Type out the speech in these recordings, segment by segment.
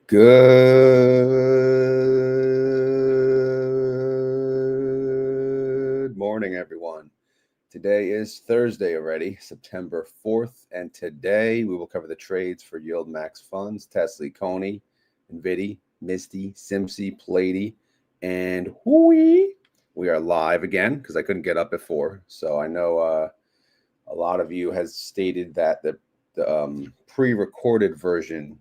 Good morning, everyone. Today is Thursday already, September 4th, and today we will cover the trades for YieldMax funds, TSLY, CONY, Nvidia, Misty, SMCI, PLTY, and HOOY. We are live again because I couldn't get up before. So I know a lot of you has stated that the pre-recorded version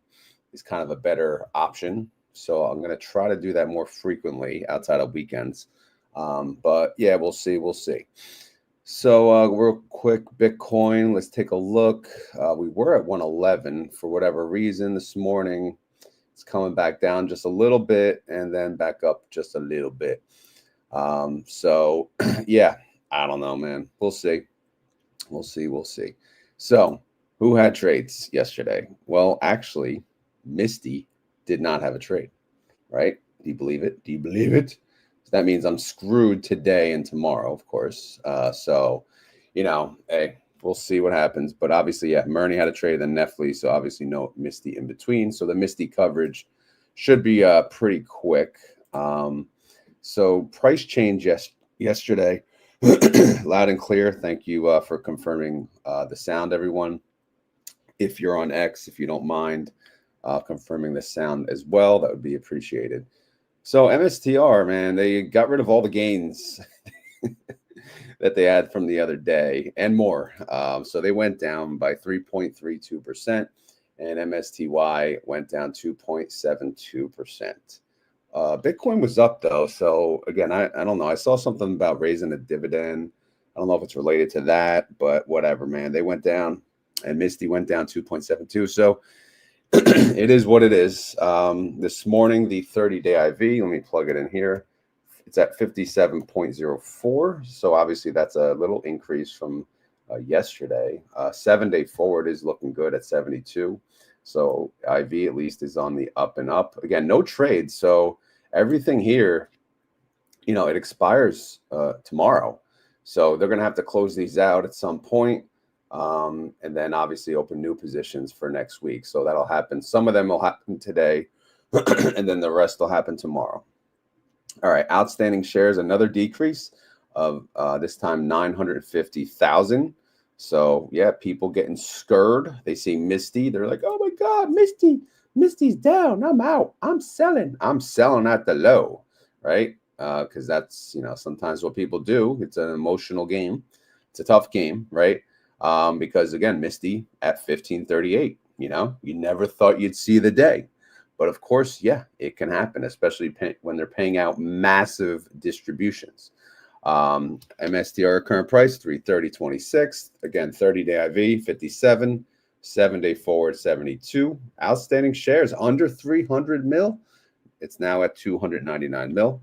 is kind of a better option. So I'm going to try to do that more frequently outside of weekends. But yeah, we'll see. So real quick, Bitcoin, let's take a look. We were at 111 for whatever reason this morning. It's coming back down just a little bit and then back up just a little bit. So yeah, I don't know, man. We'll see. So who had trades yesterday? Well, actually, Misty did not have a trade, right? Do you believe it? So that means I'm screwed today and tomorrow, of course. So, hey, we'll see what happens. But obviously, yeah, Murney had a trade, then Nefly, so obviously no Misty in between. So the Misty coverage should be pretty quick. So price change yesterday, loud and clear. Thank you for confirming the sound, everyone. If you're on X, if you don't mind confirming the sound as well, that would be appreciated. So MSTR, man, they got rid of all the gains that they had from the other day and more. So they went down by 3.32%, and MSTY went down 2.72%. Bitcoin was up though. So again, I don't know. I saw something about raising a dividend. I don't know if it's related to that, but whatever, man. They went down, and Misty went down 2.72. So it is what it is. This morning, the 30-day IV, let me plug it in here. It's at 57.04. So obviously that's a little increase from yesterday. 7-day forward is looking good at 72. So IV at least is on the up and up. Again, no trades. So everything here, it expires tomorrow. So they're going to have to close these out at some point. And then obviously open new positions for next week. So that'll happen. Some of them will happen today, and then the rest will happen tomorrow. All right, outstanding shares, another decrease of this time 950,000. So yeah, people getting scared. They see Misty. They're like, oh my God, Misty's down. I'm out. I'm selling at the low, right? Because that's, sometimes what people do. It's an emotional game. It's a tough game, right? Because again, Misty at 1538, you never thought you'd see the day. But of course, yeah, it can happen, especially when they're paying out massive distributions. MSTR current price, 330.26. Again, 30-day IV, 57. 7-day forward, 72. Outstanding shares under 300 mil. It's now at 299 mil.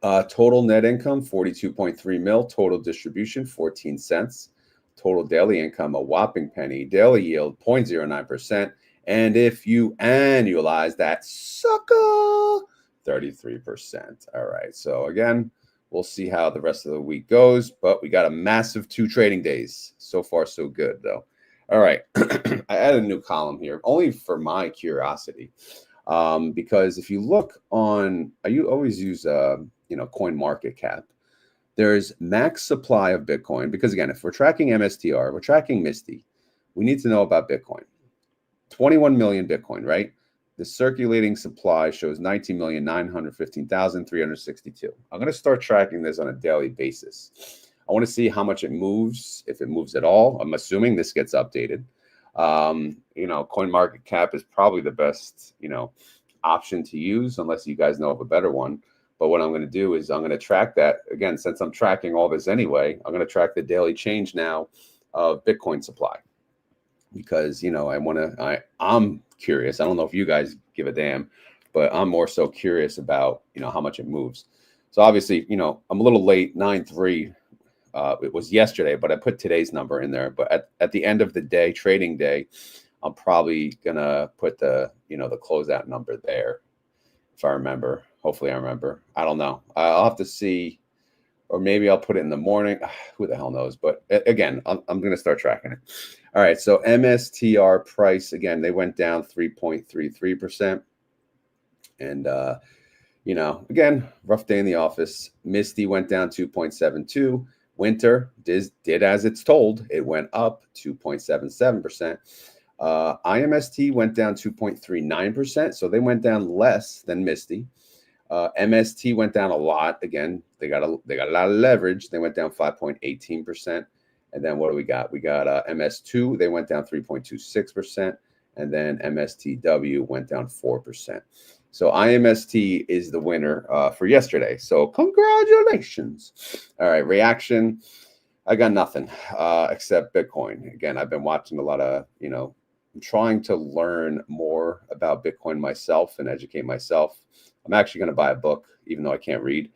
Total net income, 42.3 mil. Total distribution, 14 cents. Total daily income, a whopping penny. Daily yield, 0.09%. And if you annualize that sucker, 33%. All right. So again, we'll see how the rest of the week goes. But we got a massive 2 trading days. So far, so good, though. All right. I added a new column here, only for my curiosity. Because if you look on, I always use, CoinMarketCap. There's max supply of Bitcoin, because again, if we're tracking MSTR, we're tracking Misty, we need to know about Bitcoin. 21 million Bitcoin, right? The circulating supply shows 19,915,362. I'm going to start tracking this on a daily basis. I want to see how much it moves, if it moves at all. I'm assuming this gets updated. CoinMarketCap is probably the best, option to use, unless you guys know of a better one. But what I'm going to do is I'm going to track that. Again, since I'm tracking all this anyway, I'm going to track the daily change now of Bitcoin supply. Because, I'm curious. I don't know if you guys give a damn, but I'm more so curious about, how much it moves. So obviously, I'm a little late, 9/3. It was yesterday, but I put today's number in there. But at the end of the day, trading day, I'm probably going to put the closeout number there. If I remember, hopefully I remember. I don't know. I'll have to see, or maybe I'll put it in the morning. Who the hell knows? But again, I'm going to start tracking it. All right, so MSTR price, again, they went down 3.33%. And, you know, again, rough day in the office. Misty went down 2.72. Winter did as it's told. It went up 2.77%. IMST went down 2.39%. So they went down less than Misty. MST went down a lot. Again, they got a lot of leverage. They went down 5.18%. And then what do we got? We got MS2. They went down 3.26%. And then MSTW went down 4%. So IMST is the winner for yesterday. So congratulations. All right, reaction. I got nothing except Bitcoin. Again, I've been watching a lot of, you know, I'm trying to learn more about Bitcoin myself and educate myself. I'm actually going to buy a book, even though I can't read.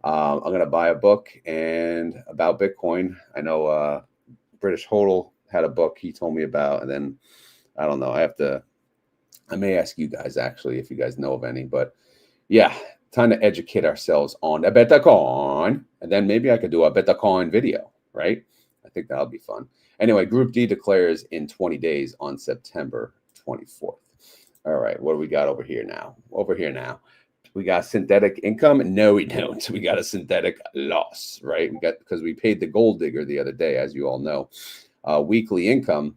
I'm going to buy a book and about Bitcoin. I know British Hodl had a book he told me about, and then I don't know. I may ask you guys actually if you guys know of any, but yeah, time to educate ourselves on a Bitcoin, and then maybe I could do a Bitcoin video, right? I think that'll be fun. Anyway, Group D declares in 20 days on September 24th. All right, what do we got over here now? We got synthetic income. No, we don't. We got a synthetic loss, right? We got, because we paid the gold digger the other day, as you all know. Weekly income.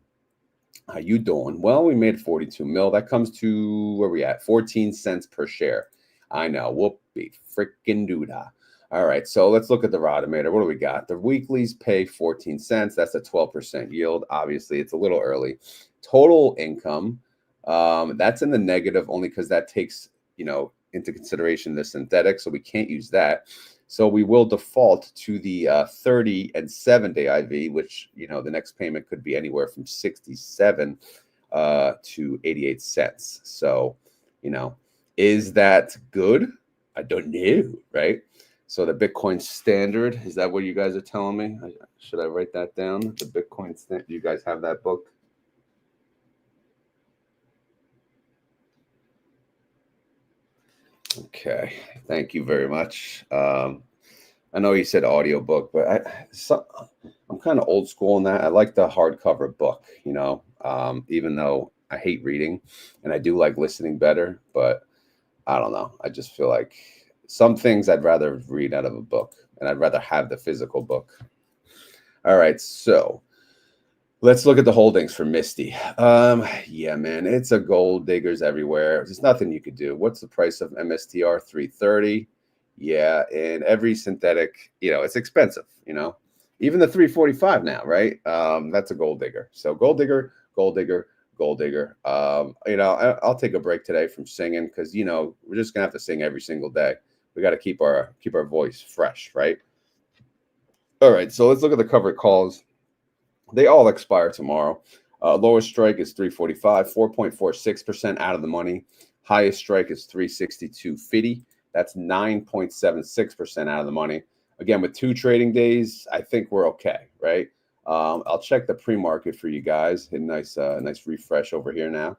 How you doing? Well, we made 42 mil. That comes to, where we at? 14 cents per share. I know. Whoopee freaking doodah. All right, so let's look at the Rotomator. What do we got? The weeklies pay 14 cents. That's a 12% yield. Obviously, it's a little early. Total income, that's in the negative only because that takes, you know, into consideration the synthetic, so we can't use that. So we will default to the 30 and 7-day IV, which, you know, the next payment could be anywhere from 67 to 88 cents. So, you know, is that good? I don't know, right? So the Bitcoin standard, is that what you guys are telling me? Should I write that down? The Bitcoin standard, you guys have that book? Okay, thank you very much. I know you said audiobook, but I'm kind of old school in that. I like the hardcover book, you know, even though I hate reading and I do like listening better, but I don't know. I just feel like some things I'd rather read out of a book, and I'd rather have the physical book. All right, so let's look at the holdings for Misty. Yeah, man, it's a gold diggers everywhere. There's nothing you could do. What's the price of MSTR? 330. Yeah, and every synthetic, you know, it's expensive, you know. Even the 345 now, right? That's a gold digger. So gold digger, gold digger, gold digger. You know, I'll take a break today from singing because, you know, we're just gonna have to sing every single day. We got to keep our voice fresh, right? All right, so let's look at the covered calls. They all expire tomorrow. Lowest strike is 345, 4.46% out of the money. Highest strike is 362.50. That's 9.76% out of the money. Again, with 2 trading days, I think we're okay, right? I'll check the pre-market for you guys. A nice refresh over here now.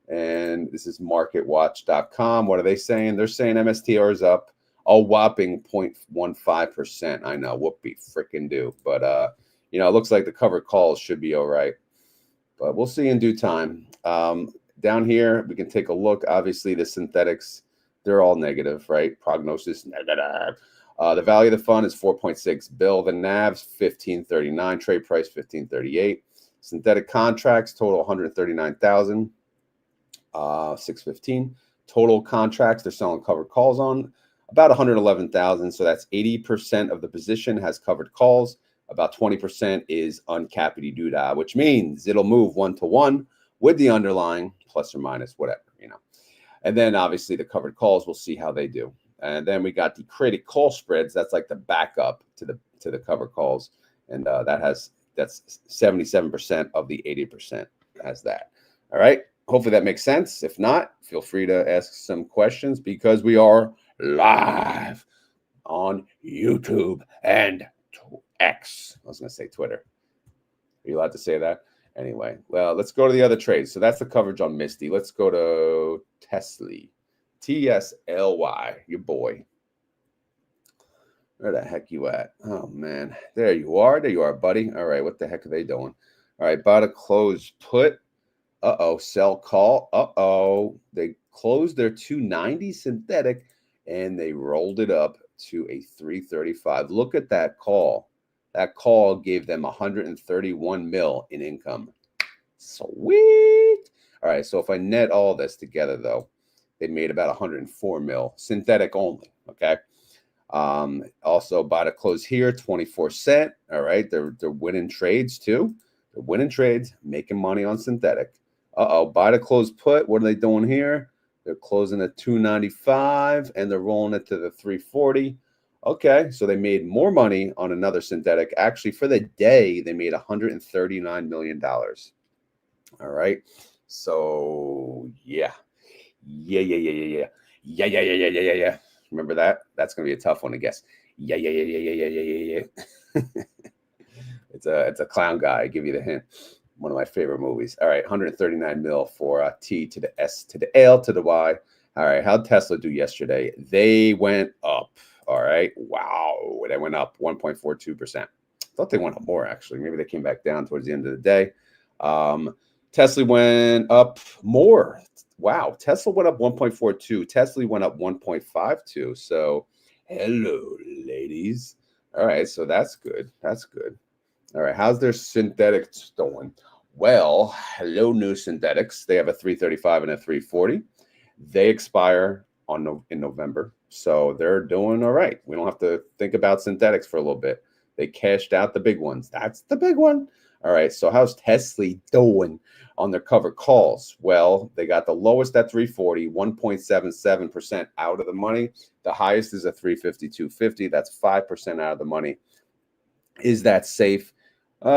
And this is marketwatch.com. What are they saying? They're saying MSTR is up a whopping 0.15%. I know, whoopee freaking do. But, you know, it looks like the covered calls should be all right. But we'll see in due time. Down here, we can take a look. Obviously, the synthetics, they're all negative, right? Prognosis, negative. The value of the fund is 4.6 bill. The NAV's 1539. Trade price 1538. Synthetic contracts total 139,000. 615. Total contracts they're selling covered calls on about 111,000. So that's 80% of the position has covered calls. About 20% is uncappity doodah, which means it'll move 1-to-1 with the underlying plus or minus whatever, you know. And then obviously the covered calls, we'll see how they do. And then we got the created call spreads. That's like the backup to the cover calls, and that's 77% of the 80% has that. All right. Hopefully that makes sense. If not, feel free to ask some questions because we are live on YouTube and X. I was going to say Twitter. Are you allowed to say that? Anyway, well, let's go to the other trades. So that's the coverage on Misty. Let's go to TSLY. TSLY, your boy. Where the heck you at? Oh, man. There you are. There you are, buddy. All right. What the heck are they doing? All right, buy to close put. Sell call. They closed their 290 synthetic and they rolled it up to a 335. Look at that call. That call gave them 131 mil in income. Sweet. All right, so if I net all this together, though, they made about 104 mil synthetic only. Okay. Also buy to close here, 24 cent. All right, they're winning trades too. They're winning trades, making money on synthetic. Buy to close put. What are they doing here? They're closing at 295 and they're rolling it to the 340. Okay, so they made more money on another synthetic. Actually, for the day, they made $139 million. All right, so yeah. Remember that? That's gonna be a tough one to guess. Yeah. It's a clown guy. I give you the hint. One of my favorite movies. All right, 139 mil for T to the S to the L to the Y. All right, how'd Tesla do yesterday? They went up. All right, wow, they went up 1.42%. Thought they went up more actually. Maybe they came back down towards the end of the day. Tesla went up more. Wow, Tesla went up 1.42. Tesla went up 1.52. So, hello, ladies. All right, so that's good. That's good. All right, how's their synthetics doing? Well, hello, new synthetics. They have a 335 and a 340. They expire in November, so they're doing all right. We don't have to think about synthetics for a little bit. They cashed out the big ones. That's the big one. All right, so how's TSLY doing on their covered calls? Well, they got the lowest at 340, 1.77% out of the money. The highest is a 352.50. That's 5% out of the money. Is that safe?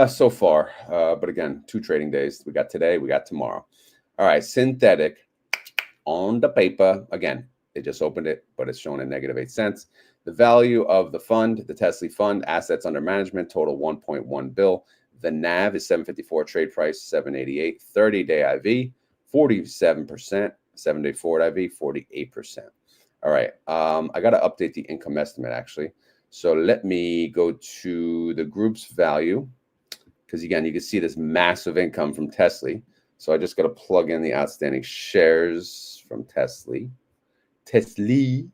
So far, but again, 2 trading days. We got today, we got tomorrow. All right, synthetic on the paper. Again, they just opened it, but it's showing a negative 8 cents. The value of the fund, the TSLY fund, assets under management, total 1.1 bill. The NAV is 754, trade price 788, 30-day IV 47%, 7-day forward IV 48%. All right, I got to update the income estimate actually. So let me go to the group's value because again, you can see this massive income from TSLY. So I just got to plug in the outstanding shares from TSLY. TSLY.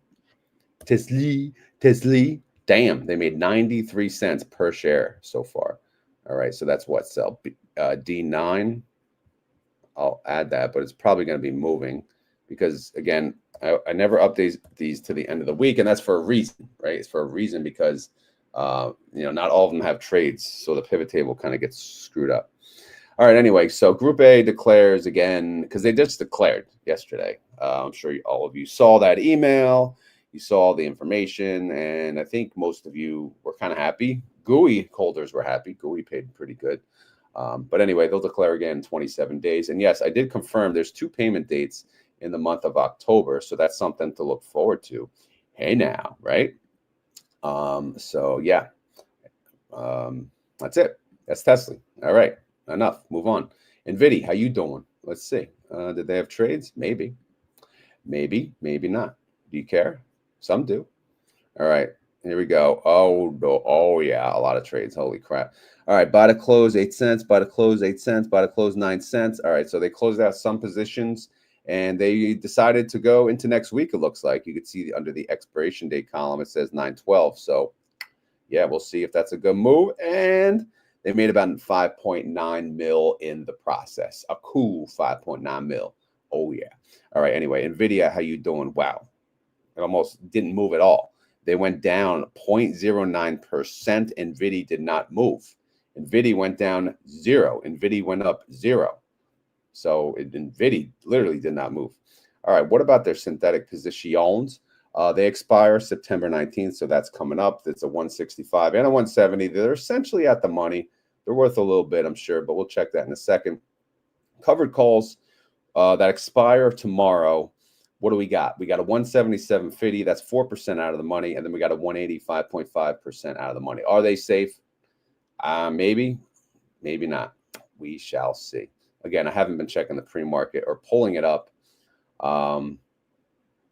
Damn, they made 93 cents per share so far. All right, so that's what sell D9. I'll add that, but it's probably going to be moving because again, I never update these to the end of the week, and that's for a reason, right? It's for a reason because not all of them have trades, so the pivot table kind of gets screwed up. All right, anyway, so Group A declares again because they just declared yesterday. I'm sure all of you saw that email. You saw the information, and I think most of you were kind of happy. GUI holders were happy. GUI paid pretty good. But anyway, they'll declare again in 27 days. And yes, I did confirm there's 2 payment dates in the month of October. So that's something to look forward to. Hey now, right? So yeah, that's it. That's TSLY. All right, enough. Move on. Nvidia, how you doing? Let's see. Did they have trades? Maybe, maybe not. Do you care? Some do. All right, here we go. Oh, no. Oh yeah, a lot of trades. Holy crap. All right, buy to close 8 cents, buy to close 8 cents, buy to close 9 cents. All right, so they closed out some positions and they decided to go into next week. It looks like you could see under the expiration date column, it says 9/12. So yeah, we'll see if that's a good move. And they made about 5.9 mil in the process. A cool 5.9 mil. Oh yeah. All right. Anyway, Nvidia, how you doing? Wow. It almost didn't move at all. They went down 0.09%. Nvidia did not move. Nvidia went down 0. Nvidia went up 0. So Nvidia literally did not move. All right, what about their synthetic positions? They expire September 19th, so that's coming up. It's a 165 and a 170. They're essentially at the money. They're worth a little bit, I'm sure, but we'll check that in a second. Covered calls that expire tomorrow. What do we got? We got a 177.50. That's 4% out of the money. And then we got a 185.5% out of the money. Are they safe? Maybe, maybe not. We shall see. Again, I haven't been checking the pre-market or pulling it up. I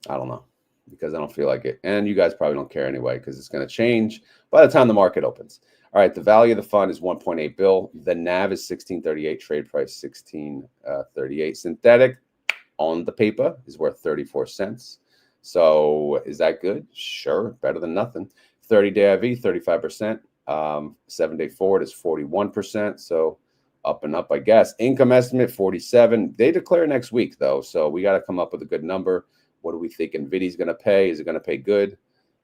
don't know because I don't feel like it. And you guys probably don't care anyway because it's going to change by the time the market opens. All right, the value of the fund is 1.8 bill. The NAV is 1638, trade price 1638. Synthetic on the paper is worth 34 cents. So is that good? Sure, better than nothing. 30-day IV, 35%. 7-day forward is 41%. So up and up, I guess. Income estimate 47. They declare next week though, so we got to come up with a good number. What do we think Nvidia's going to pay? Is it going to pay good?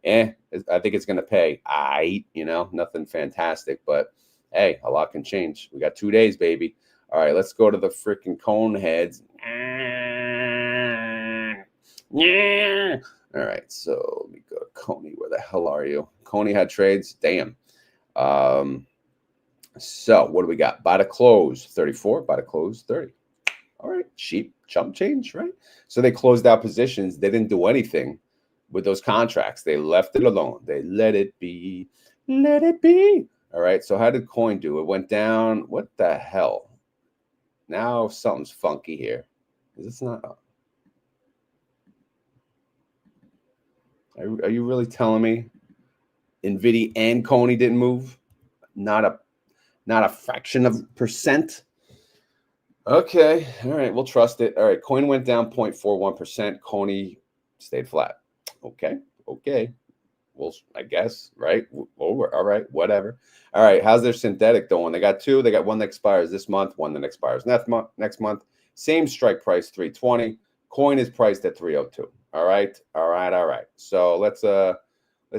I think it's going to pay. Nothing fantastic, but hey, a lot can change. We got 2 days, baby. All right, let's go to the freaking cone heads. Yeah. All right, so let me go to CONY. Where the hell are you? CONY had trades. Damn. So what do we got? By the close, 34. By the close, 30. All right, cheap chump change, right? So they closed out positions. They didn't do anything with those contracts. They left it alone. They let it be. Let it be. All right, so how did coin do? It went down. What the hell? Now something's funky here. Is this not? Are you really telling me Nvidia and CONY didn't move? Not a fraction of percent. Okay, all right, we'll trust it. All right, coin went down 0.41%. CONY stayed flat. Okay. Well, I guess, right? All right, whatever. All right, how's their synthetic doing? They got two. They got one that expires this month, one that expires next month. Same strike price, 320. Coin is priced at 302. All right. So let's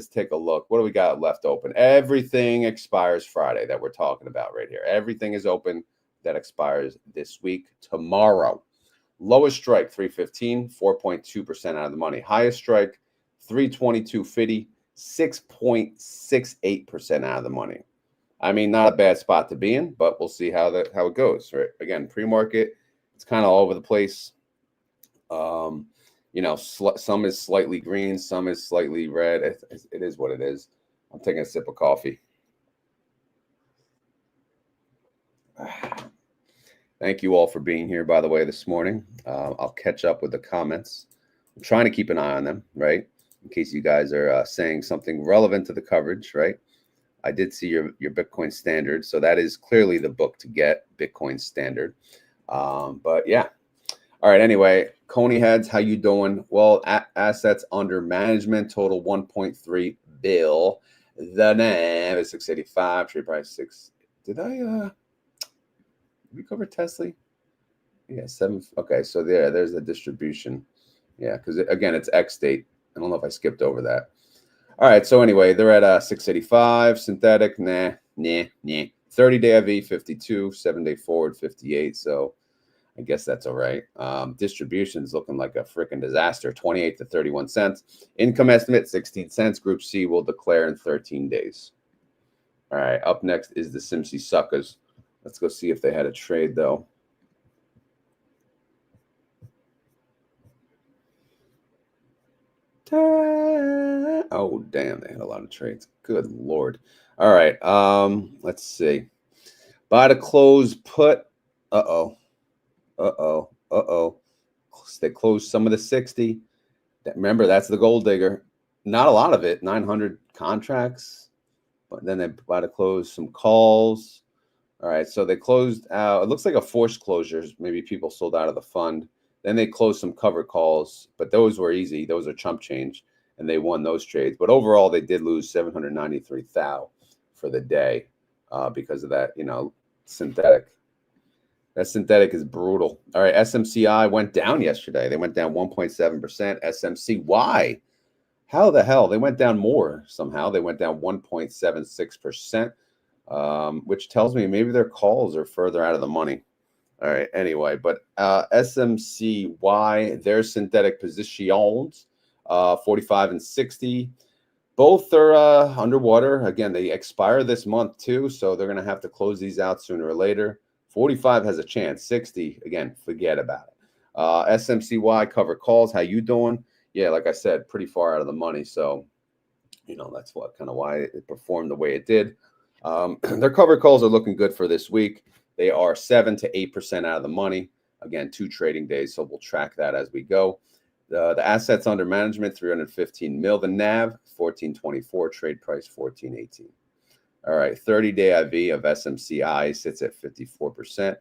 take a look. What do we got left open? Everything expires Friday that we're talking about right here. Everything is open that expires this week. Tomorrow, lowest strike 315, 4.2% out of the money. Highest strike 322.50, 6.68% out of the money. I mean, not a bad spot to be in, but we'll see how it goes. Right? Again, pre-market, it's kind of all over the place. Some is slightly green, some is slightly red. It is what it is. I'm taking a sip of coffee. Thank you all for being here, by the way, this morning. I'll catch up with the comments. I'm trying to keep an eye on them, right? In case you guys are saying something relevant to the coverage, right? I did see your Bitcoin standard. So that is clearly the book to get, Bitcoin standard. But yeah. All right. Anyway, CONY heads, how you doing? Well, assets under management total 1.3 bill. The NAV is 685. Trade price 6. Did we cover TSLY? Yeah, 7. Okay, so there's the distribution. Yeah, because again, it's X date. I don't know if I skipped over that. All right. So anyway, they're at 685. Synthetic, nah. 30-day IV 52. 7-day forward 58. So I guess that's all right. Distribution's looking like a freaking disaster. 28 to 31 cents. Income estimate 16 cents. Group C will declare in 13 days. All right. Up next is the SMCI suckers. Let's go see if they had a trade though. Oh, damn. They had a lot of trades. Good Lord. All right. Let's see. Buy to close put. Uh-oh. They closed some of the 60. Remember, that's the gold digger. Not a lot of it. 900 contracts. But then they buy to close some calls. All right. So they closed out. It looks like a forced closures. Maybe people sold out of the fund. Then they closed some cover calls, but those were easy. Those are chump change, and they won those trades. But overall, they did lose 793,000 for the day because of that, synthetic. That synthetic is brutal. All right, SMCI went down yesterday. They went down 1.7%. SMCY, how the hell? They went down more somehow. They went down 1.76%, which tells me maybe their calls are further out of the money. All right, anyway, but SMCY, their synthetic positions, 45 and 60. Both are underwater. Again, they expire this month too, so they're going to have to close these out sooner or later. 45 has a chance. 60, again, forget about it. SMCY cover calls. How you doing? Yeah, like I said, pretty far out of the money. So, that's why it performed the way it did. Their cover calls are looking good for this week. They are 7 to 8% out of the money. Again, 2 trading days, so we'll track that as we go. The assets under management, 315 mil. The NAV, 1424. Trade price, 1418. All right, 30-day IV of SMCI sits at 54%.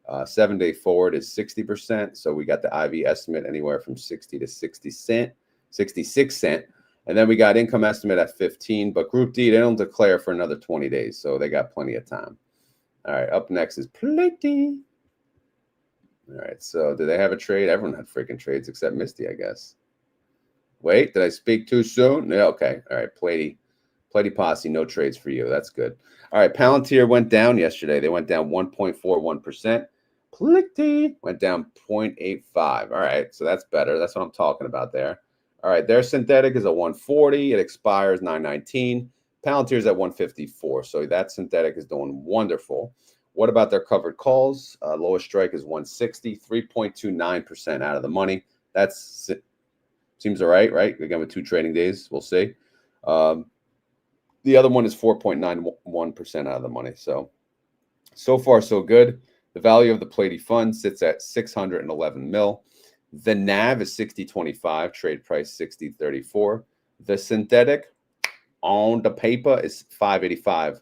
7-day forward is 60%. So we got the IV estimate anywhere from 60 to 66 cent. And then we got income estimate at 15. But Group D, they don't declare for another 20 days. So they got plenty of time. All right, up next is PLTY. All right, so do they have a trade? Everyone had freaking trades except Misty, I guess. Wait, did I speak too soon? Yeah, okay. All right, PLTY Posse, no trades for you. That's good. All right, Palantir went down yesterday. They went down 1.41%. PLTY went down 0.85. All right, so that's better. That's what I'm talking about there. All right, their synthetic is at 140. It expires 9/19. Palantir is at 154. So that synthetic is doing wonderful. What about their covered calls? Lowest strike is 160, 3.29% out of the money. That's seems all right, right? Again, with 2 trading days, we'll see. The other one is 4.91% out of the money. So far, so good. The value of the PLTY fund sits at 611 mil. The NAV is 60.25, trade price 60.34. The synthetic on the paper is 5.85.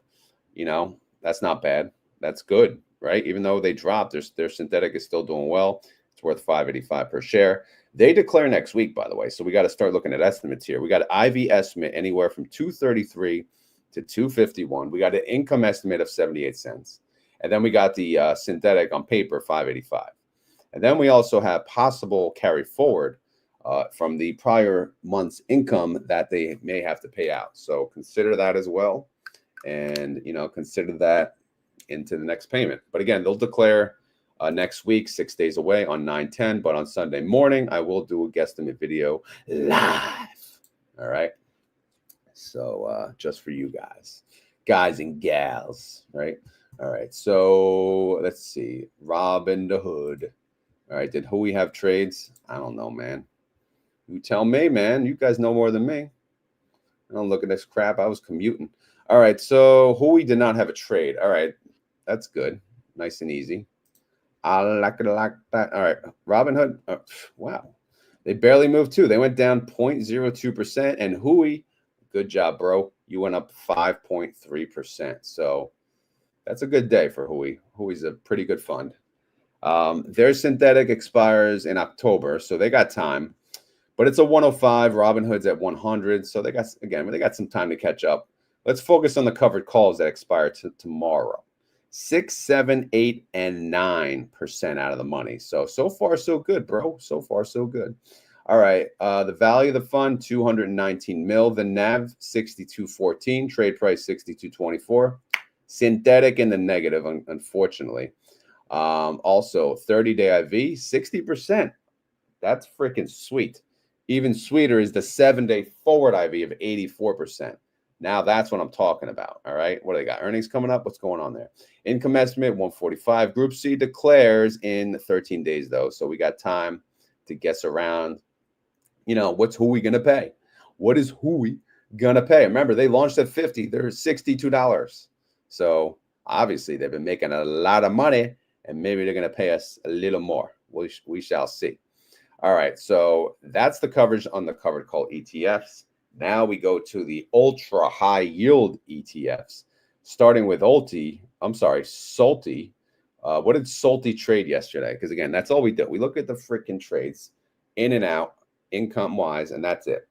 You know, that's not bad. That's good, right? Even though they dropped, their synthetic is still doing well. It's worth 5.85 per share. They declare next week, by the way. So we got to start looking at estimates here. We got an IV estimate anywhere from 233 to 251. We got an income estimate of 78 cents. And then we got the synthetic on paper, 5.85. And then we also have possible carry forward from the prior month's income that they may have to pay out. So consider that as well. And, you know, consider that into the next payment. But again, they'll declare next week, 6 days away on 9/10. But on Sunday morning, I will do a guesstimate video live. All right. So just for you guys and gals, right? All right. So let's see. Robinhood. All right. Did HOOY have trades? I don't know, man. You tell me, man. You guys know more than me. I don't look at this crap. I was commuting. All right. So HOOY did not have a trade. All right. That's good. Nice and easy. I like it like that. All right. Robinhood. Oh, wow. They barely moved too. They went down 0.02%. And HOOY, good job, bro. You went up 5.3%. So that's a good day for HOOY. HOOY's a pretty good fund. Their synthetic expires in October, so they got time. But it's a 105. Robinhood's at 100. So they got some time to catch up. Let's focus on the covered calls that expire tomorrow. 6, 7, 8, and 9% out of the money. So far, so good, bro. So far, so good. All right. The value of the fund, 219 mil. The NAV, 62.14. Trade price, 62.24. Synthetic in the negative, unfortunately. Also, 30-day IV, 60%. That's freaking sweet. Even sweeter is the 7-day forward IV of 84%. Now that's what I'm talking about. All right. What do they got? Earnings coming up? What's going on there? Income estimate 145. Group C declares in 13 days, though. So we got time to guess around. You know, what's HOOY going to pay? What is HOOY going to pay? Remember, they launched at 50. They're $62. So obviously they've been making a lot of money, and maybe they're going to pay us a little more. We shall see. All right. So that's the coverage on the covered call ETFs. Now we go to the ultra high yield ETFs, starting with SLTY. What did SLTY trade yesterday? Because again, that's all we do. We look at the freaking trades in and out, income wise, and that's it.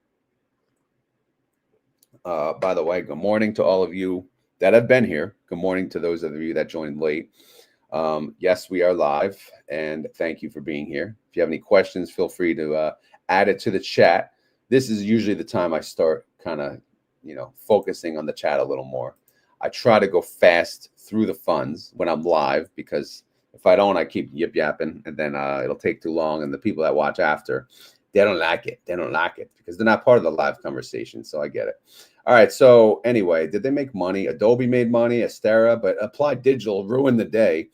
By the way, good morning to all of you that have been here. Good morning to those of you that joined late. Yes, we are live, and thank you for being here. If you have any questions, feel free to add it to the chat. This is usually the time I start kind of, focusing on the chat a little more. I try to go fast through the funds when I'm live, because if I don't, I keep yip-yapping, and then it'll take too long, and the people that watch after, they don't like it. They don't like it because they're not part of the live conversation, so I get it. All right, so anyway, did they make money? Adobe made money, Astera, but Applied Digital ruined the day.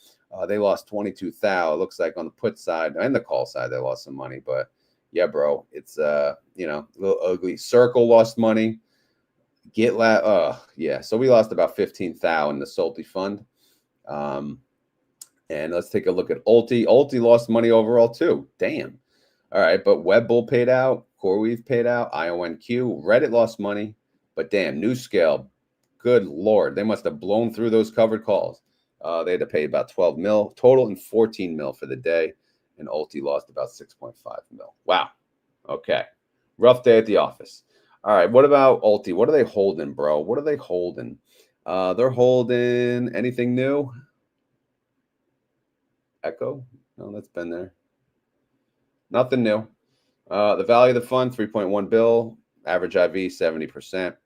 They lost 22,000. It looks like on the put side and the call side, they lost some money, but yeah, bro, it's a little ugly. Circle lost money. Yeah. So we lost about 15,000 in the SLTY fund. And let's take a look at ULTY. ULTY lost money overall too. Damn. All right, but WebBull paid out, CoreWeave paid out, IONQ, Reddit lost money, but damn, NewScale Good Lord. They must have blown through those covered calls. They had to pay about 12 mil total and 14 mil for the day. And ULTY lost about 6.5 mil. Wow. Okay. Rough day at the office. All right. What about ULTY? What are they holding, bro? What are they holding? They're holding anything new? Echo? No, that's been there. Nothing new. The value of the fund, 3.1 bill. Average IV, 70%.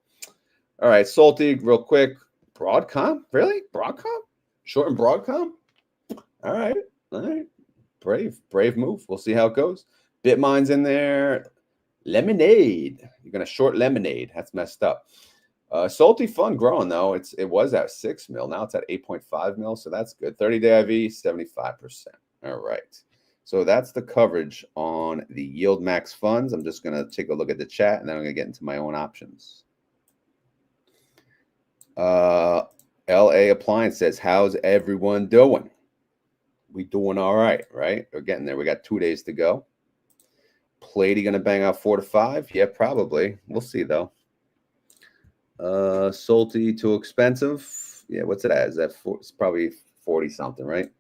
All right. SLTY, real quick. Broadcom? Really? Broadcom? Short and Broadcom? All right. All right. Brave move. We'll see how it goes. Bitmine's in there. Lemonade. You're going to short lemonade. That's messed up. SLTY fund growing, though. It was at 6 mil. Now it's at 8.5 mil, so that's good. 30-day IV, 75%. All right. So that's the coverage on the YieldMax funds. I'm just going to take a look at the chat, and then I'm going to get into my own options. LA Appliance says, how's everyone doing? We doing all right, right? We're getting there. We got 2 days to go. PLTY going to bang out 4 to 5? Yeah, probably. We'll see, though. SLTY too expensive. Yeah, what's it at? Is that it's probably 40 something, right?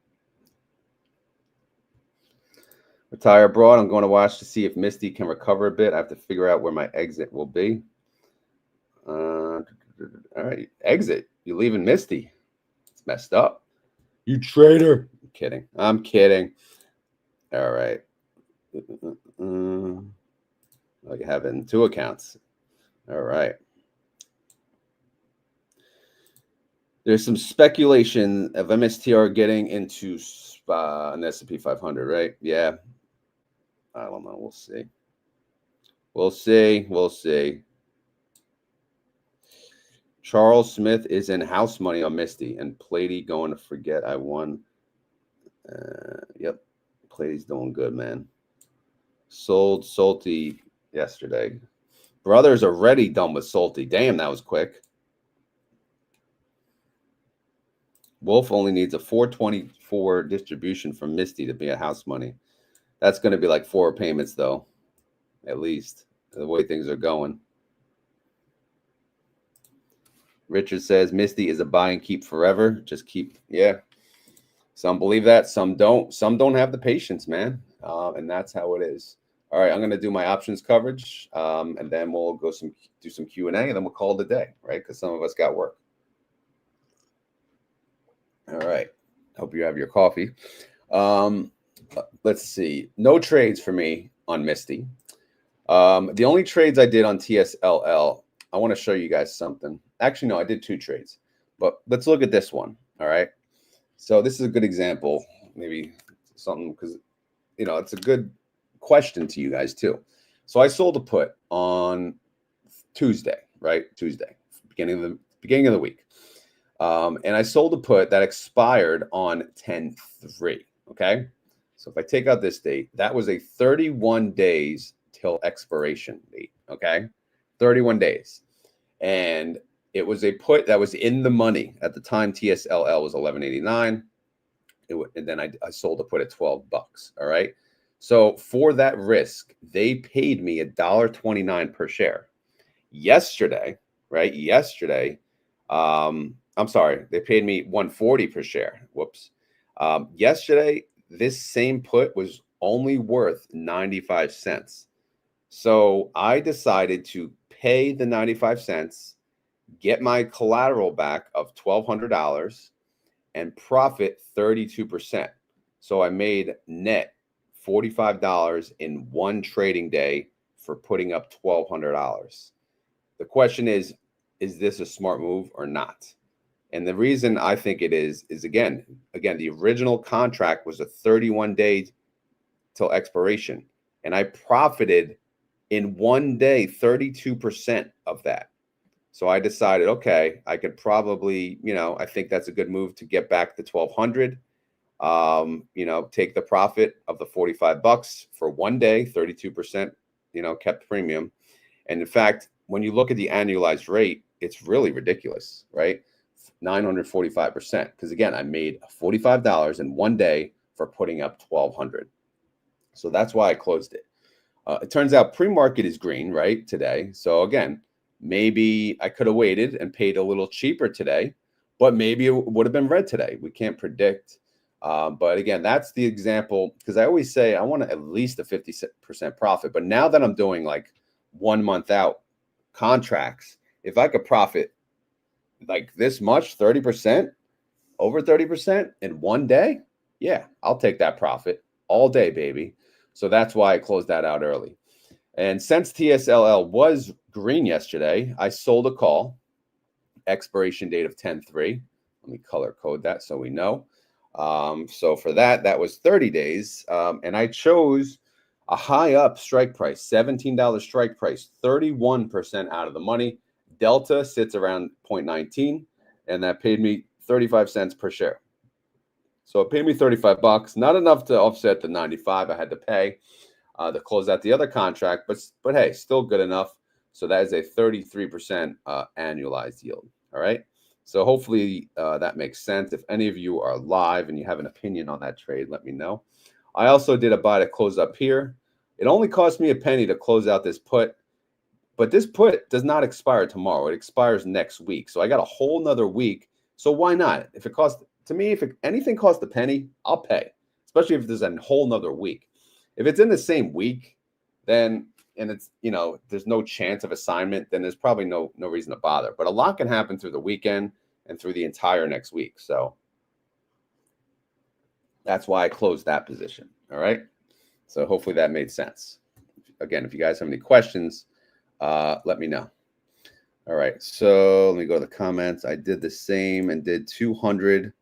Retire abroad. I'm going to watch to see if Misty can recover a bit. I have to figure out where my exit will be. All right, exit. You're leaving Misty. It's messed up. You traitor. I'm kidding. I'm kidding. All right. Like having 2 accounts. All right. There's some speculation of MSTR getting into an S&P 500, right? Yeah. I don't know. We'll see. We'll see. We'll see. Charles Smith is in house money on Misty, and PLTY going to forget I won. Yep. PLTY's doing good, man. Sold SLTY yesterday. Brothers already done with SLTY. Damn, that was quick. Wolf only needs a 424 distribution from Misty to be a house money. That's going to be like 4 payments, though, at least, the way things are going. Richard says Misty is a buy and keep forever. Just keep, yeah. Some believe that, some don't. Some don't have the patience, man, and that's how it is. All right, I'm going to do my options coverage, and then we'll go do some Q&A, and then we'll call it a day, right? Because some of us got work. All right. Hope you have your coffee. Let's see. No trades for me on Misty. The only trades I did on TSLY, I want to show you guys something. Actually, no, I did 2 trades. But let's look at this one. All right. So this is a good example. Maybe something because, you know, it's a good question to you guys too. So I sold a put on Tuesday, right? Tuesday, beginning of the week. And I sold a put that expired on 10/3. Okay. So if I take out this date, that was a 31 days till expiration date. Okay. 31 days. And it was a put that was in the money at the time. TSLY was 11.89. And then I sold a put at $12. All right. So for that risk, they paid me $1.29 per share. Yesterday, right? Yesterday, I'm sorry, they paid me $1.40 per share. Whoops. Yesterday, this same put was only worth 95 cents. So I decided to pay the 95 cents, get my collateral back of $1,200, and profit 32%. So I made net $45 in one trading day for putting up $1,200. The question is this a smart move or not? And the reason I think it is again, the original contract was a 31 days till expiration. And I profited in one day 32% of that. So I decided, okay, I could probably, you know, I think that's a good move to get back to 1,200. You know, take the profit of the $45 for one day, 32%, you know, kept premium. And in fact, when you look at the annualized rate, it's really ridiculous, right? 945%. Because again, I made $45 in one day for putting up 1,200. So that's why I closed it. It turns out pre-market is green, right, today. So again, Maybe I could have waited and paid a little cheaper today, but maybe it would have been red today. We can't predict. But again, that's the example, because I always say I want at least a 50% profit. But now that I'm doing like 1 month out contracts, if I could profit like this much, 30%, over 30% in one day, yeah, I'll take that profit all day, baby. So that's why I closed that out early. And since TSLL was green yesterday, I sold a call, expiration date of 10/3. Let me color code that so we know. So for that was 30 days. And I chose a high up strike price, $17 strike price, 31% out of the money. Delta sits around 0.19, and that paid me 35 cents per share. So it paid me 35 bucks, not enough to offset the 95 I had to pay to close out the other contract, but hey, still good enough. So that is a 33% annualized yield. All right. So hopefully that makes sense. If any of you are live and you have an opinion on that trade, let me know. I also did a buy to close up here. It only cost me a penny to close out this put, but this put does not expire tomorrow. It expires next week. So I got a whole nother week. So why not? If it costs, to me, if anything costs a penny, I'll pay, especially if there's a whole nother week. If it's in the same week, then, and it's, there's no chance of assignment, then there's probably no reason to bother. But a lot can happen through the weekend and through the entire next week. So that's why I closed that position. All right. So hopefully that made sense. Again, if you guys have any questions, let me know. All right. So let me go to the comments. I did the same and did 200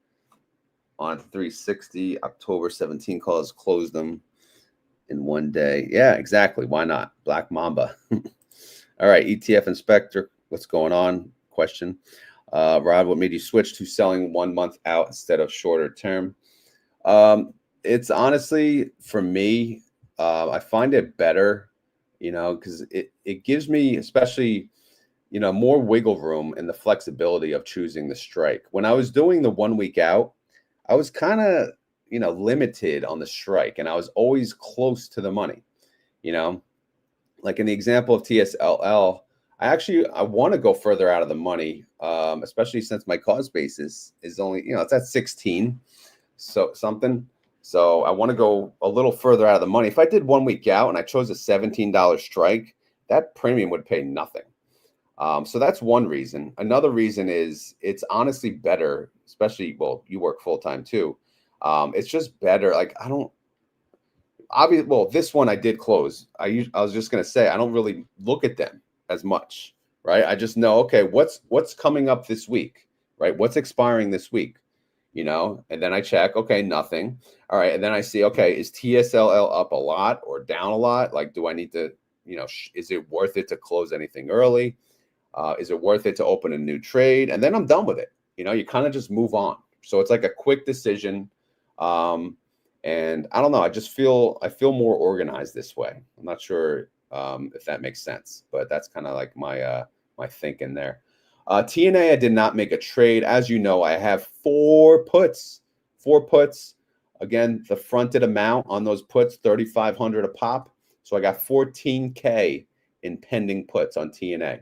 on 360 October 17 calls, closed them in one day. Yeah, exactly. Why not? Black Mamba. All right. ETF Inspector. What's going on? Question. Rod, what made you switch to selling 1 month out instead of shorter term? It's honestly, for me, I find it better, because it gives me, especially, more wiggle room and the flexibility of choosing the strike. When I was doing the 1 week out, I was kind of, limited on the strike, and I was always close to the money, like in the example of TSLL. I want to go further out of the money, especially since my cost basis is only, it's at 16. So I want to go a little further out of the money. If I did 1 week out and I chose a $17 strike, that premium would pay nothing. So that's one reason. Another reason is it's honestly better, especially, well, you work full time too. It's just better. Like this one I did close. I was just going to say, I don't really look at them as much, right? I just know, okay, what's coming up this week, right? What's expiring this week? And then I check, okay, nothing. All right. And then I see, okay, is TSLL up a lot or down a lot? Like, do I need to, is it worth it to close anything early? Is it worth it to open a new trade? And then I'm done with it. You kind of just move on. So it's like a quick decision. And I don't know, I feel more organized this way. I'm not sure if that makes sense, but that's kind of like my thinking there. TNA, I did not make a trade. As you know, I have 4 puts. Again, the fronted amount on those puts, 3,500 a pop. So I got 14K in pending puts on TNA.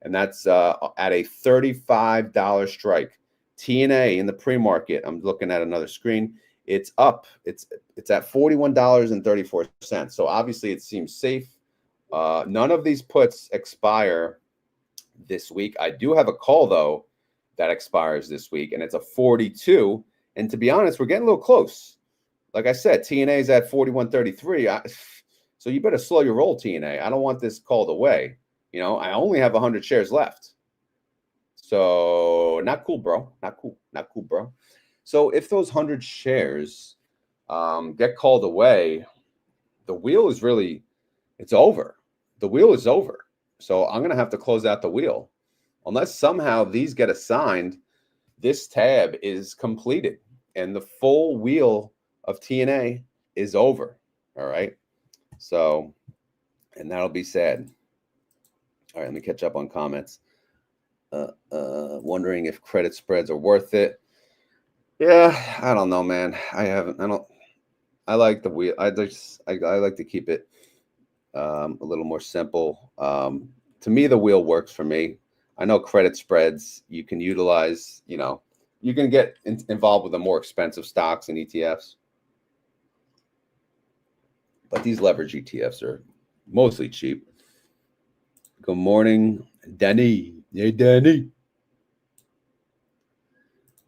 And that's at a $35 strike. TNA in the pre-market, I'm looking at another screen. It's up. It's at $41.34. So obviously it seems safe. None of these puts expire this week. I do have a call though that expires this week, and it's a 42. And to be honest, we're getting a little close. Like I said, TNA is at 41.33. So you better slow your roll, TNA. I don't want this called away. I only have 100 shares left. So not cool, bro. Not cool, bro. So if those 100 shares get called away, the wheel is really, it's over. The wheel is over. So I'm going to have to close out the wheel. Unless somehow these get assigned, this tab is completed and the full wheel of TNA is over. All right. So, and that'll be sad. All right, let me catch up on comments. Wondering if credit spreads are worth it. Yeah, I don't know, man. I like the wheel. I like to keep it a little more simple. to me, the wheel works for me. I know credit spreads you can utilize, you know, you can get involved with the more expensive stocks and ETFs. But these leverage ETFs are mostly cheap. Good morning, Danny. Hey, Danny.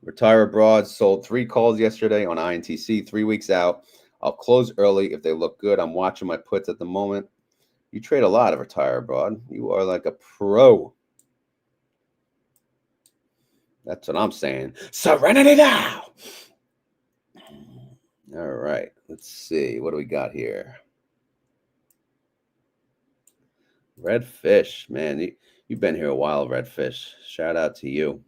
Retire Abroad sold 3 calls yesterday on INTC, 3 weeks out. I'll close early if they look good. I'm watching my puts at the moment. You trade a lot of Retire Abroad. You are like a pro. That's what I'm saying. Serenity now. All right. Let's see. What do we got here? Redfish, man. You've been here a while, Redfish. Shout out to you.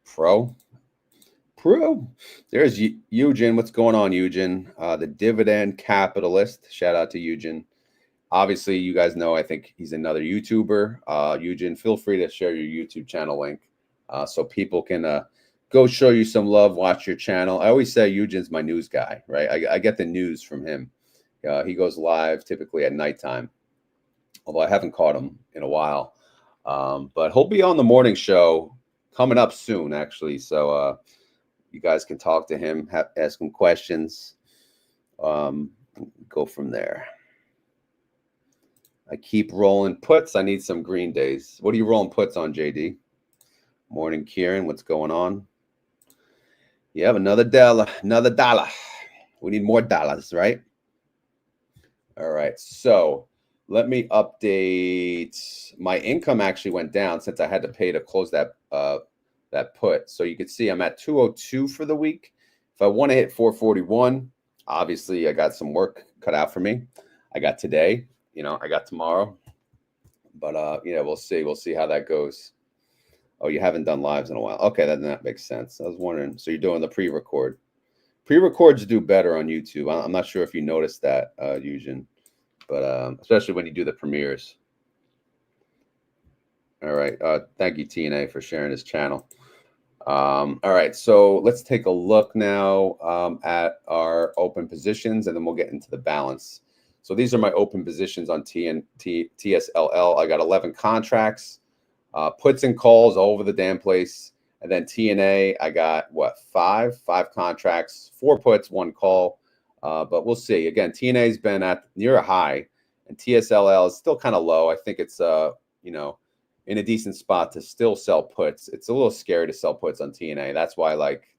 Pro. There's Eugen. What's going on, Eugen? The dividend capitalist. Shout out to Eugen. Obviously, you guys know, I think he's another YouTuber. Eugen, feel free to share your YouTube channel link so people can go show you some love, watch your channel. I always say Eugen's my news guy, right? I get the news from him. He goes live typically at nighttime, although I haven't caught him in a while. But he'll be on the morning show coming up soon, actually. So you guys can talk to him, ask him questions, go from there. I keep rolling puts. I need some green days. What are you rolling puts on, JD? Morning, Kieran. What's going on? You have another dollar. We need more dollars, right? All right. So let me update. My income actually went down since I had to pay to close that that put. So you can see I'm at 202 for the week. If I want to hit 441, obviously I got some work cut out for me. I got today. You know, I got tomorrow, but yeah, we'll see. We'll see how that goes. Oh, you haven't done lives in a while. Okay, that makes sense. I was wondering. So you're doing the pre-record. Pre-records do better on YouTube. I'm not sure if you noticed that, Eugen, but especially when you do the premieres. All right. Thank you, TNA, for sharing his channel. All right. So let's take a look now at our open positions, and then we'll get into the balance. So these are my open positions on TSLL. I got 11 contracts, puts and calls all over the damn place. And then TNA, I got what, five contracts, 4 puts, 1 call. But we'll see. Again, TNA has been at near a high, and TSLL is still kind of low. I think it's you know, in a decent spot to still sell puts. It's a little scary to sell puts on TNA. That's why, like,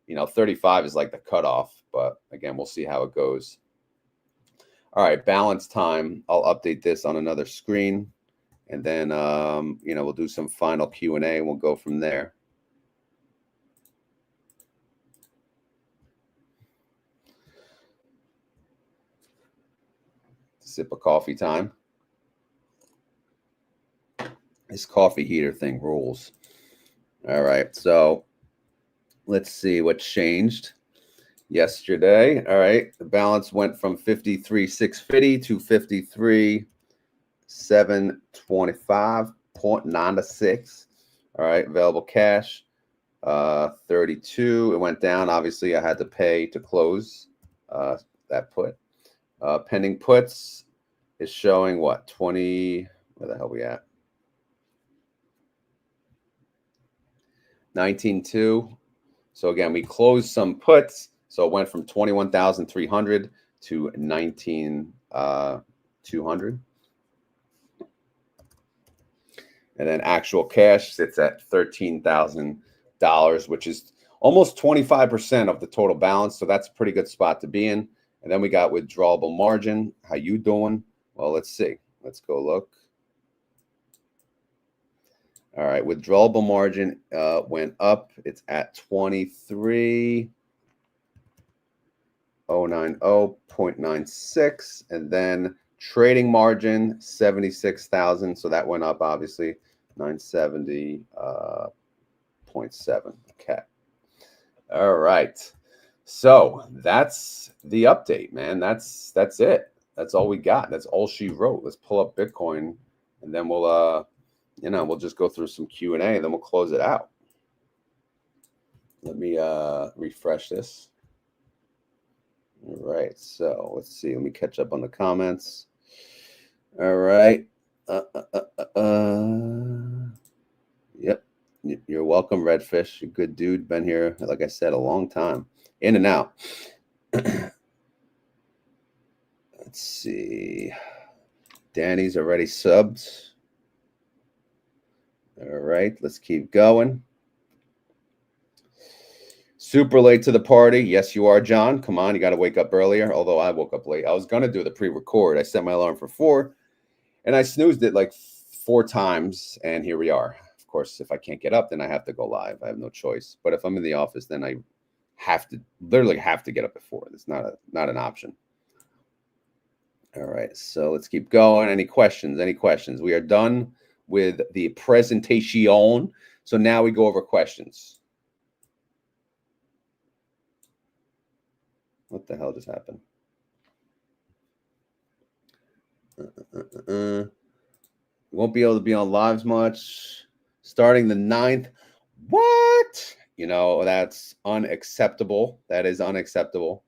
you know, 35 is like the cutoff. But again, we'll see how it goes. All right, balance time. I'll update this on another screen, and then you know, we'll do some final Q&A, and we'll go from there. Sip of coffee time. This coffee heater thing rules. All right, so let's see what changed yesterday. All right, the balance went from 53,650 to 53,725.96. All right, available cash 32. It went down. Obviously, I had to pay to close that put. Pending puts is showing what, 20? Where the hell we at? 19.2. So again, we closed some puts. So it went from 21,300 to 19,200. And then actual cash sits at $13,000, which is almost 25% of the total balance. So that's a pretty good spot to be in. And then we got withdrawable margin. How you doing? Well, let's see. Let's go look. All right, withdrawable margin went up. It's at 23,090.96, and then trading margin 76,000. So that went up, obviously, 970.7. Okay. All right. So that's the update, man. That's it. That's all we got. That's all she wrote. Let's pull up Bitcoin, and then we'll you know, we'll just go through some Q&A, and then we'll close it out. Let me refresh this. All right, so let's see. Let me catch up on the comments. All right. Yep. You're welcome, Redfish. You're a good dude. Been here, like I said, a long time. In and out. Let's see. Danny's already subbed. All right, let's keep going. Super late to the party. Yes, you are, John. Come on, you got to wake up earlier. Although I woke up late. I was going to do the pre-record. I set my alarm for 4, and I snoozed it like 4 times, and here we are. Of course, if I can't get up, then I have to go live. I have no choice. But if I'm in the office, then I literally have to get up at 4. It's not an option. All right, so let's keep going. Any questions? Any questions? We are done with the presentation. So now we go over questions. What the hell just happened? Won't be able to be on lives much. Starting the 9th. What? You know, that's unacceptable. That is unacceptable.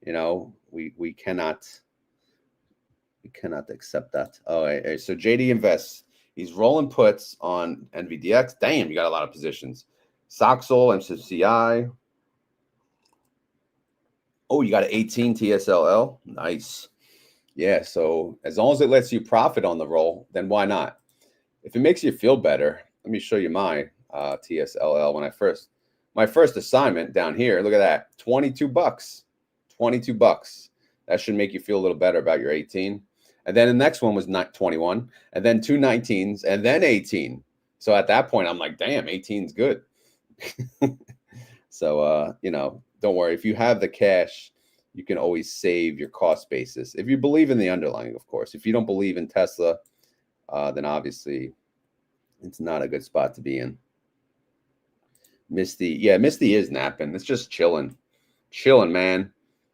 You know, we cannot accept that. All right, so JD invests. He's rolling puts on NVDX. Damn, you got a lot of positions. Soxol, SMCI. Oh, you got an 18 TSLL. Nice. Yeah, so as long as it lets you profit on the roll, then why not? If it makes you feel better, let me show you my TSLL. My first assignment down here, look at that, 22 bucks. 22 bucks. That should make you feel a little better about your 18. And then the next one was 21, and then 2 19s, and then 18. So at that point, I'm like, damn, 18's good. So, you know, don't worry. If you have the cash, you can always save your cost basis. If you believe in the underlying, of course. If you don't believe in Tesla, then obviously it's not a good spot to be in. Misty. Yeah, Misty is napping. It's just chilling. Chilling, man.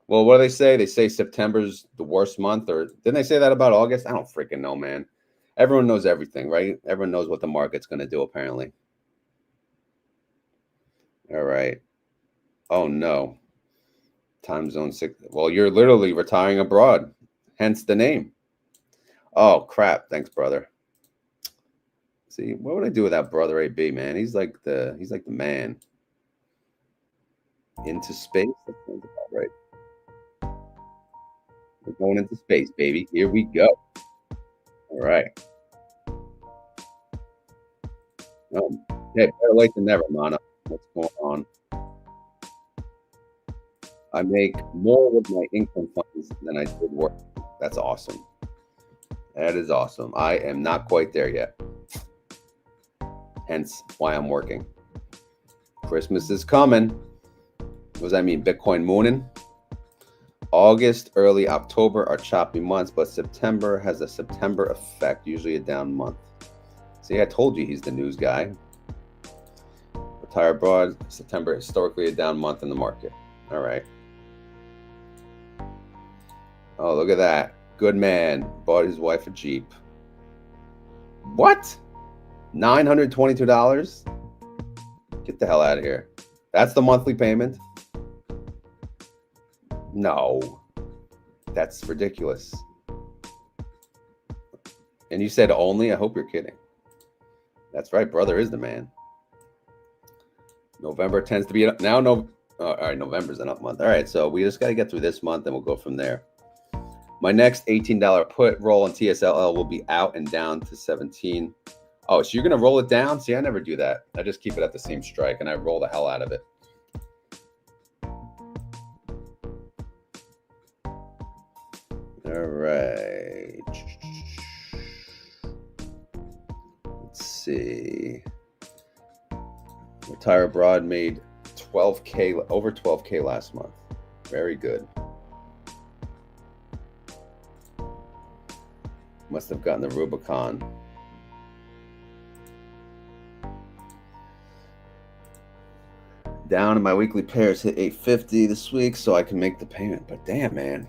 Well, what do they say? They say September's the worst month, or didn't they say that about August? I don't freaking know, man. Everyone knows everything, right? Everyone knows what the market's going to do, apparently. All right. Oh, no. Time zone 6. Well, you're literally retiring abroad, hence the name. Oh, crap. Thanks, brother. See, what would I do without brother AB, man? He's like the man. Into space. That sounds about right. We're going into space, baby. Here we go. All right. Yeah, better late than never, Mana. What's going on? I make more with my income funds than I did work. That's awesome. That is awesome. I am not quite there yet. Hence why I'm working. Christmas is coming. What does that mean? Bitcoin mooning? August, early October are choppy months, but September has a September effect, usually a down month. See, I told you he's the news guy. Retire abroad, September, historically a down month in the market. All right. Oh, look at that. Good man. Bought his wife a Jeep. What? $922? Get the hell out of here. That's the monthly payment? No. That's ridiculous. And you said only? I hope you're kidding. That's right. Brother is the man. November tends to be now. No. All right. November's an up month. All right. So we just got to get through this month and we'll go from there. My next $18 put roll on TSLL will be out and down to 17. Oh, so you're going to roll it down? See, I never do that. I just keep it at the same strike and I roll the hell out of it. All right. Let's see. Retire Abroad made 12K, over 12K last month. Very good. Must have gotten the Rubicon. Down in my weekly pairs hit 850 this week, so I can make the payment. But damn, man.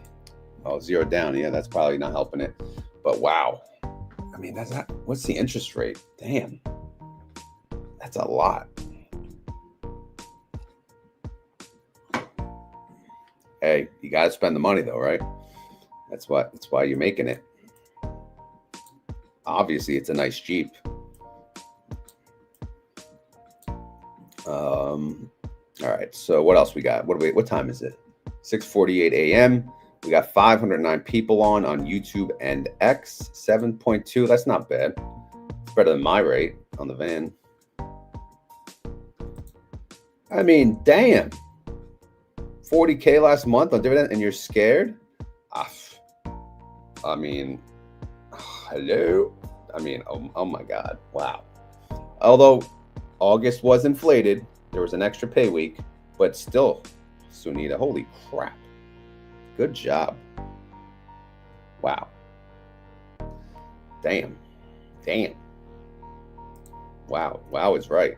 Oh, 0 down. Yeah, that's probably not helping it. But wow. I mean, that's not, what's the interest rate? Damn. That's a lot. Hey, you got to spend the money though, right? That's why you're making it. Obviously, it's a nice Jeep. All right, so what else we got? What time is it? 6:48 a.m. We got 509 people on YouTube and X. 7.2. That's not bad. It's better than my rate on the van. I mean, damn. 40K last month on dividend, and you're scared? I mean, hello. I mean, oh my God, wow. Although August was inflated, there was an extra pay week, but still, Sunita, holy crap. Good job. Wow. Damn. Wow is right.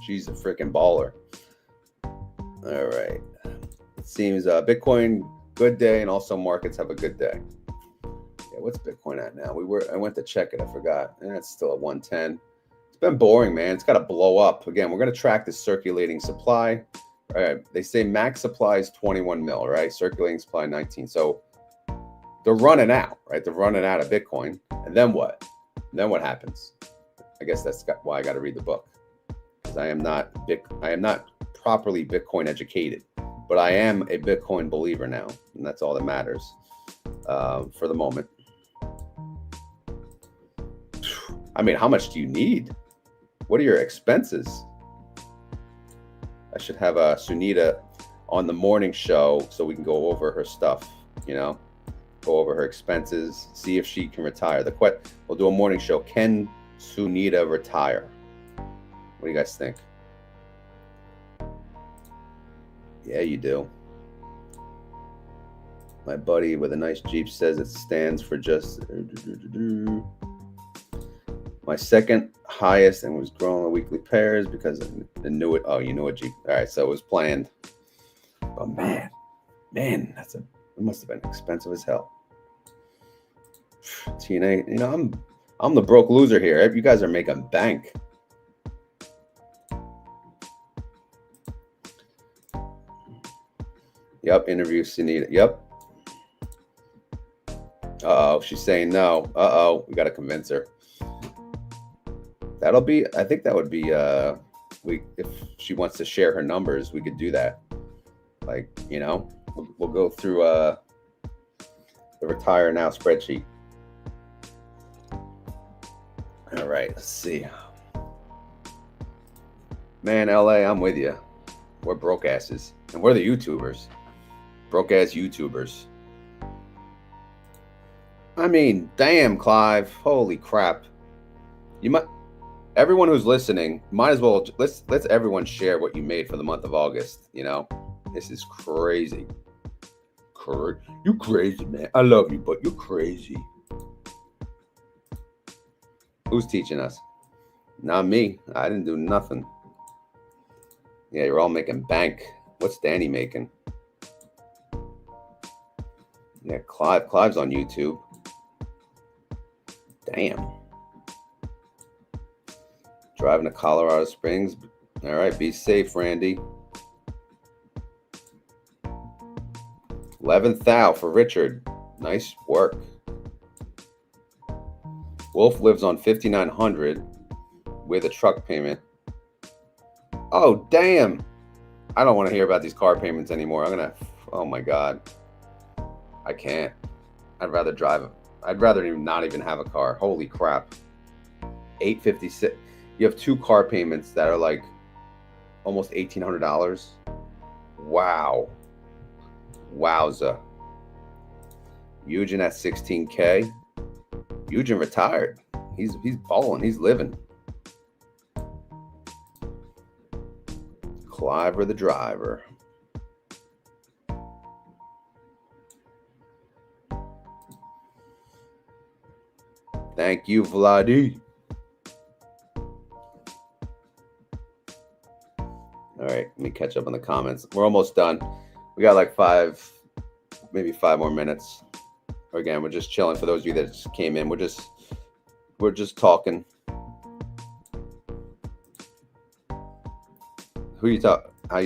She's a freaking baller. All right. It seems Bitcoin, good day, and also markets have a good day. Yeah, what's Bitcoin at now? I went to check it, I forgot. It's still at 110. It's been boring, man. It's got to blow up. Again, we're going to track the circulating supply. All right. They say max supply is 21 mil, right? Circulating supply 19. So they're running out, right? They're running out of Bitcoin. And then what? And then what happens? I guess that's why I got to read the book, because I am not properly Bitcoin educated, but I am a Bitcoin believer now, and that's all that matters for the moment. I mean, how much do you need? What are your expenses? I should have Sunita on the morning show so we can go over her stuff, go over her expenses, see if she can retire. We'll do a morning show. Can Sunita retire? What do you guys think? Yeah, you do. My buddy with a nice Jeep says it stands for just my second highest and was growing on weekly pairs because I knew it. Oh, you know a Jeep. All right, so it was planned. But man, it must have been expensive as hell. TNA, I'm the broke loser here. You guys are making bank. Yep, interview Sunita. Yep. Uh-oh, she's saying no. Uh-oh, we got to convince her. I think that would be, if she wants to share her numbers, we could do that. Like, we'll go through the retire now spreadsheet. All right, let's see. Man, LA, I'm with you. We're broke asses. And we're the YouTubers. Broke ass YouTubers. I mean, damn, Clive. Holy crap. Everyone who's listening, might as well let's everyone share what you made for the month of August. This is crazy. You crazy, man. I love you, but you're crazy. Who's teaching us? Not me. I didn't do nothing. Yeah, you're all making bank. What's Danny making? Yeah, Clive's on YouTube. Damn. Driving to Colorado Springs. All right, be safe, Randy. 11th thou for Richard. Nice work. Wolf lives on 5,900 with a truck payment. Oh, damn. I don't want to hear about these car payments anymore. Oh my God. I can't. I'd rather drive. I'd rather not even have a car. Holy crap. $856. You have 2 car payments that are like almost $1,800. Wow. Wowza. Eugen at 16K. Eugen retired. He's balling. He's living. Cliver the driver. Thank you, Vladi. All right, let me catch up on the comments. We're almost done. We got like maybe 5 more minutes. Again, we're just chilling. For those of you that just came in, we're just talking. Who you talk? How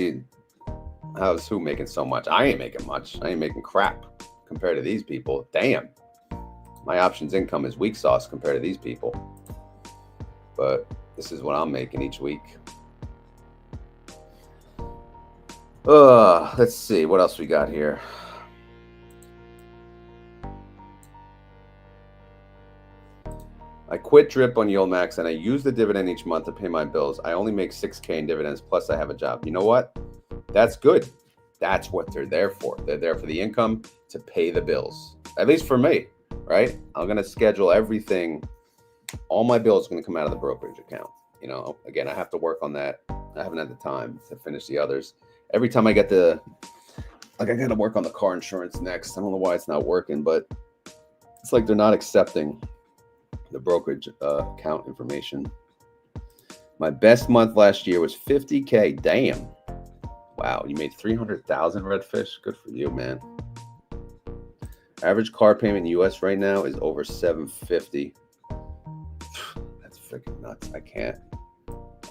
How's who making so much? I ain't making much. I ain't making crap compared to these people. Damn. My options income is weak sauce compared to these people. But this is what I'm making each week. Let's see what else we got here. I quit drip on YieldMax and I use the dividend each month to pay my bills. I only make $6K in dividends, plus I have a job. You know what? That's good. That's what they're there for. They're there for the income to pay the bills. At least for me, right? I'm going to schedule everything. All my bills are going to come out of the brokerage account. You know, again, I have to work on that. I haven't had the time to finish the others. Every time I get I got to work on the car insurance next. I don't know why it's not working, but it's like they're not accepting the brokerage account information. My best month last year was 50K. Damn. Wow, you made 300,000 redfish. Good for you, man. Average car payment in the US right now is over 750. That's freaking nuts. I can't.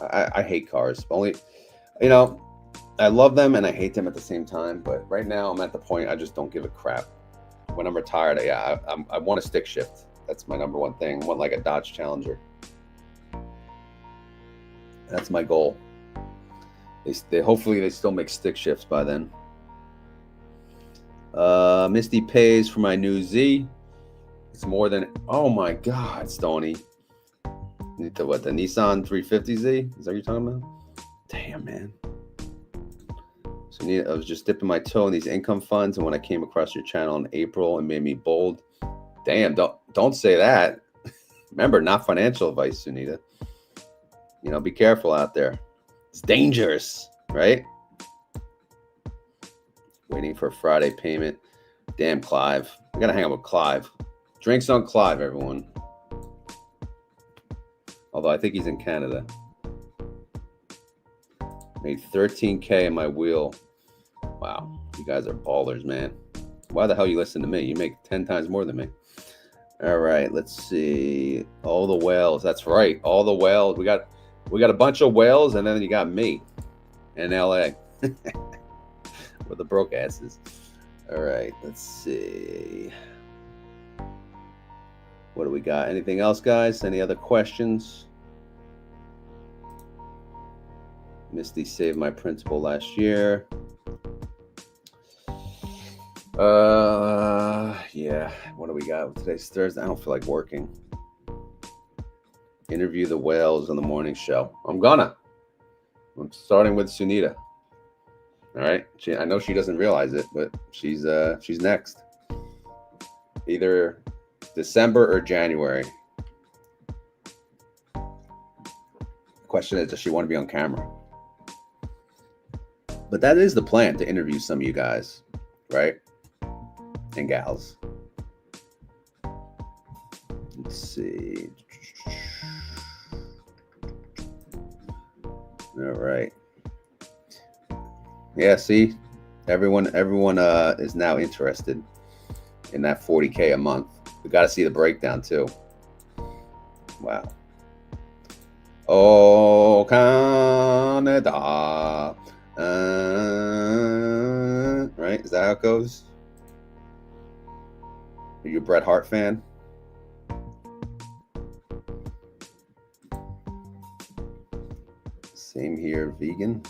I hate cars. Only, you know, I love them and I hate them at the same time. But right now I'm at the point I just don't give a crap. When I'm retired, I want a stick shift. That's my number one thing. I want like a Dodge Challenger. That's my goal. They hopefully they still make stick shifts by then. Misty pays for my new Z. It's more than, oh my God, Stoney. What, the Nissan 350Z? Is that what you're talking about? Damn, man. So I was just dipping my toe in these income funds, and when I came across your channel in April, it made me bold. Damn, don't say that. Remember, not financial advice, Sunita. You know, be careful out there. It's dangerous, right? Waiting for a Friday payment. Damn, Clive. I gotta hang out with Clive. Drinks on Clive, everyone. Although I think he's in Canada. Made 13K in my wheel. Wow, you guys are ballers, man. Why the hell you listen to me? You make 10 times more than me. All right, let's see. All the whales. That's right. All the whales. We got a bunch of whales, and then you got me in LA with the broke asses. All right, let's see. What do we got? Anything else, guys? Any other questions? Misty saved my principal last year. Yeah. What do we got? Today's Thursday. I don't feel like working. Interview the whales on the morning show. I'm starting with Sunita. All right. I know she doesn't realize it, but she's next. Either December or January. The question is, does she want to be on camera? But that is the plan, to interview some of you guys, right? And gals. Let's see. All right. Yeah, see, everyone is now interested in that 40K a month. We got to see the breakdown too. Wow. Oh, Canada. Right? Is that how it goes? Are you a Bret Hart fan? Same here, vegan.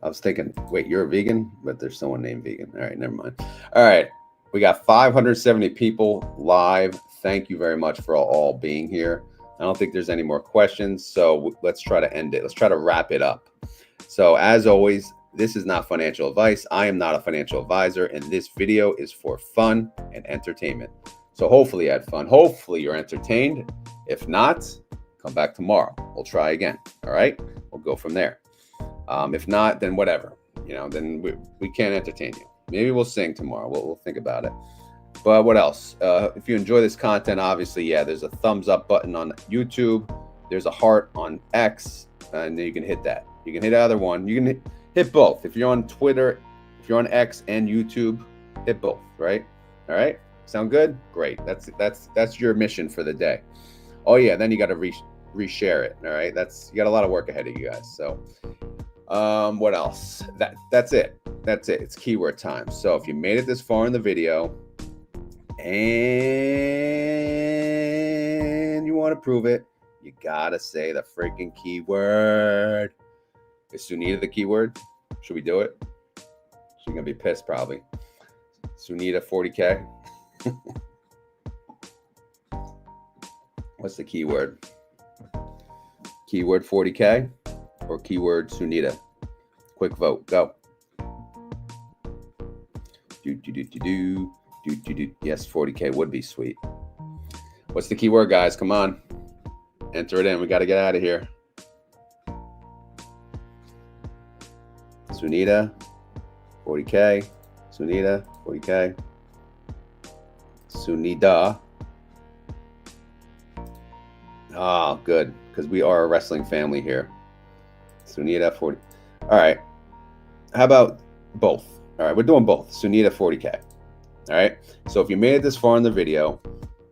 I was thinking, wait, you're a vegan? But there's someone named vegan. All right, never mind. All right, we got 570 people live. Thank you very much for all being here. I don't think there's any more questions, so let's try to end it. Let's try to wrap it up. So as always, this is not financial advice. I am not a financial advisor, and this video is for fun and entertainment. So hopefully you had fun. Hopefully you're entertained. If not, come back tomorrow. We'll try again. All right, we'll go from there. If not, then whatever. You know, then we can't entertain you. Maybe we'll sing tomorrow. We'll think about it. But what else? If you enjoy this content, obviously, yeah, there's a thumbs up button on YouTube. There's a heart on X, and you can hit that. You can hit either one. You can hit both. If you're on Twitter, if you're on X and YouTube, hit both, right? All right? Sound good? Great. That's your mission for the day. Oh, yeah, then you got to reshare it. All right. You got a lot of work ahead of you guys. So what else? That's it. That's it. It's keyword time. So if you made it this far in the video and you want to prove it, you gotta say the freaking keyword. Is Sunita the keyword? Should we do it? She's gonna be pissed probably. Sunita 40K. What's the keyword? Keyword 40K or keyword Sunita? Quick vote. Go. Yes, 40K would be sweet. What's the keyword, guys? Come on. Enter it in. We got to get out of here. Sunita, 40K. Sunita, 40K. Sunita. Oh, good. Because we are a wrestling family here. Sunita, 40. All right. How about both? All right. We're doing both. Sunita, 40K. All right. So if you made it this far in the video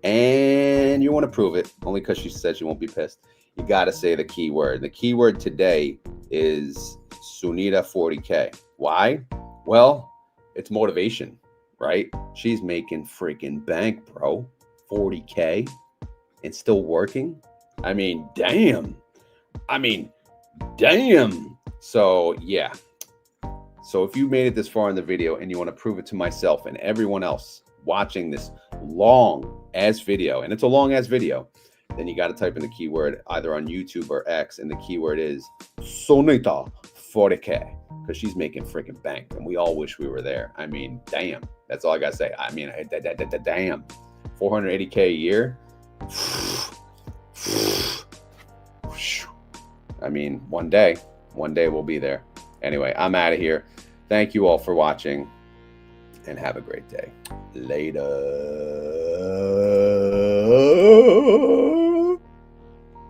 and you want to prove it, only because she said she won't be pissed, you got to say the keyword. The keyword today is Sunita 40K. Why? Well, it's motivation, right? She's making freaking bank, bro. 40K and still working. I mean, damn. So, yeah. So if you made it this far in the video and you want to prove it to myself and everyone else watching this long ass video, and it's a long ass video, then you got to type in the keyword either on YouTube or X, and the keyword is Sunita 40K, because she's making freaking bank, and we all wish we were there. I mean, damn. That's all I got to say. I mean, damn. 480K a year. I mean, one day we'll be there. Anyway, I'm out of here. Thank you all for watching and have a great day. Later.